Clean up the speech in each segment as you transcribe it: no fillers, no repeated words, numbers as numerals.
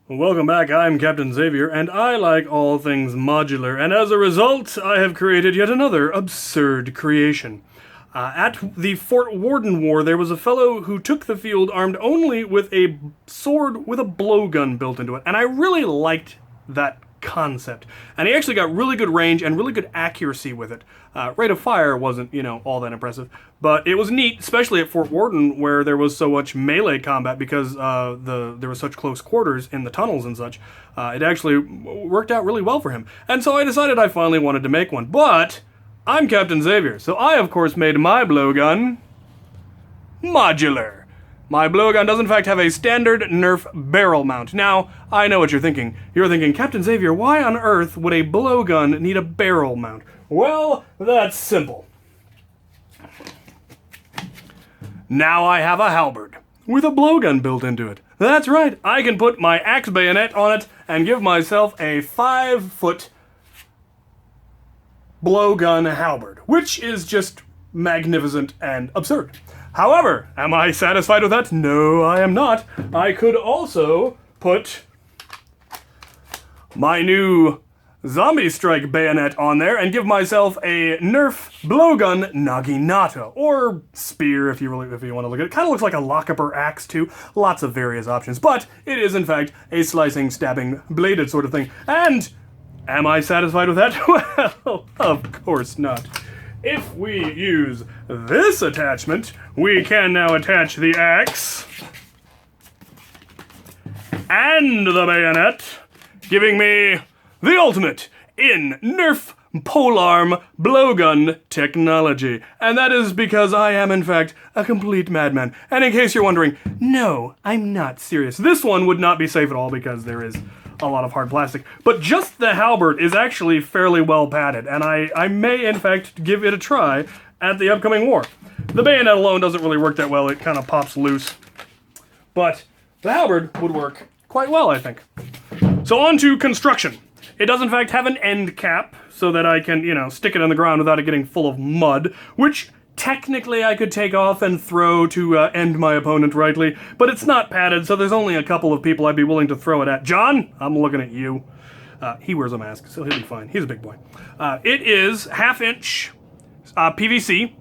Welcome back, I'm Captain Xavier, and I like all things modular, and as a result, I have created yet another absurd creation. At the Fort Warden War, there was a fellow who took the field armed only with a sword with a blowgun built into it, and I really liked that concept. And he actually got really good range and really good accuracy with it. Rate of fire wasn't, all that impressive, but it was neat, especially at Fort Warden, where there was so much melee combat because there was such close quarters in the tunnels and such. It actually worked out really well for him. And so I decided I finally wanted to make one. But I'm Captain Xavier, so I, of course, made my blowgun modular. My blowgun does in fact have a standard Nerf barrel mount. Now, I know what you're thinking. You're thinking, Captain Xavier, why on earth would a blowgun need a barrel mount? Well, that's simple. Now I have a halberd with a blowgun built into it. That's right, I can put my axe bayonet on it and give myself a 5-foot blowgun halberd, which is just magnificent and absurd. However, am I satisfied with that? No, I am not. I could also put my new zombie strike bayonet on there and give myself a Nerf blowgun naginata, or spear if you want to look at it. Kind of looks like a lock-upper axe too. Lots of various options, but it is in fact a slicing, stabbing, bladed sort of thing. And am I satisfied with that? Well, of course not. If we use this attachment, we can now attach the axe and the bayonet, giving me the ultimate in Nerf polearm blowgun technology. And that is because I am, in fact, a complete madman. And in case you're wondering, no, I'm not serious. This one would not be safe at all because there is a lot of hard plastic. But just the halberd is actually fairly well padded, and I may, in fact, give it a try at the upcoming war. The bayonet alone doesn't really work that well. It kind of pops loose. But the halberd would work quite well, I think. So on to construction. It does, in fact, have an end cap so that I can, stick it on the ground without it getting full of mud, which technically I could take off and throw to end my opponent rightly, but it's not padded, so there's only a couple of people I'd be willing to throw it at. John, I'm looking at you. He wears a mask, so he'll be fine. He's a big boy. It is 1/2-inch PVC,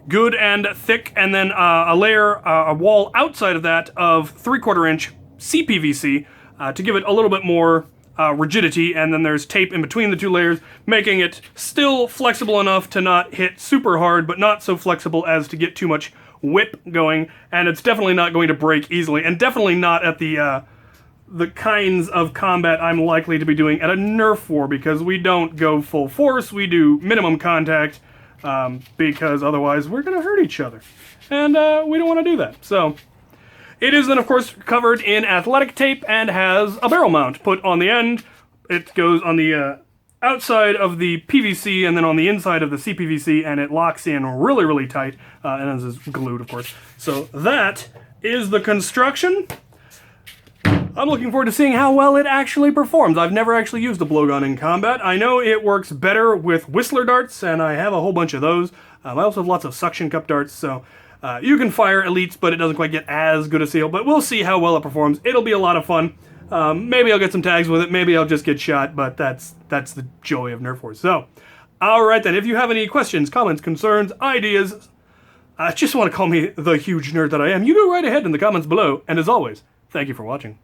good and thick, and then a wall outside of that of 3/4-inch CPVC to give it a little bit more rigidity, and then there's tape in between the two layers, making it still flexible enough to not hit super hard, but not so flexible as to get too much whip going, and it's definitely not going to break easily, and definitely not at the kinds of combat I'm likely to be doing at a Nerf war, because we don't go full force, we do minimum contact, because otherwise we're going to hurt each other, and we don't want to do that. So it is then, of course, covered in athletic tape and has a barrel mount put on the end. It goes on the outside of the PVC and then on the inside of the CPVC, and it locks in really, really tight, and is glued, of course. So that is the construction. I'm looking forward to seeing how well it actually performs. I've never actually used a blowgun in combat. I know it works better with Whistler darts, and I have a whole bunch of those. I also have lots of suction cup darts, so you can fire elites, but it doesn't quite get as good a seal, but we'll see how well it performs. It'll be a lot of fun. Maybe I'll get some tags with it, maybe I'll just get shot, but that's the joy of Nerf Wars. So, alright then, if you have any questions, comments, concerns, ideas, just want to call me the huge nerd that I am, you go right ahead in the comments below, and as always, thank you for watching.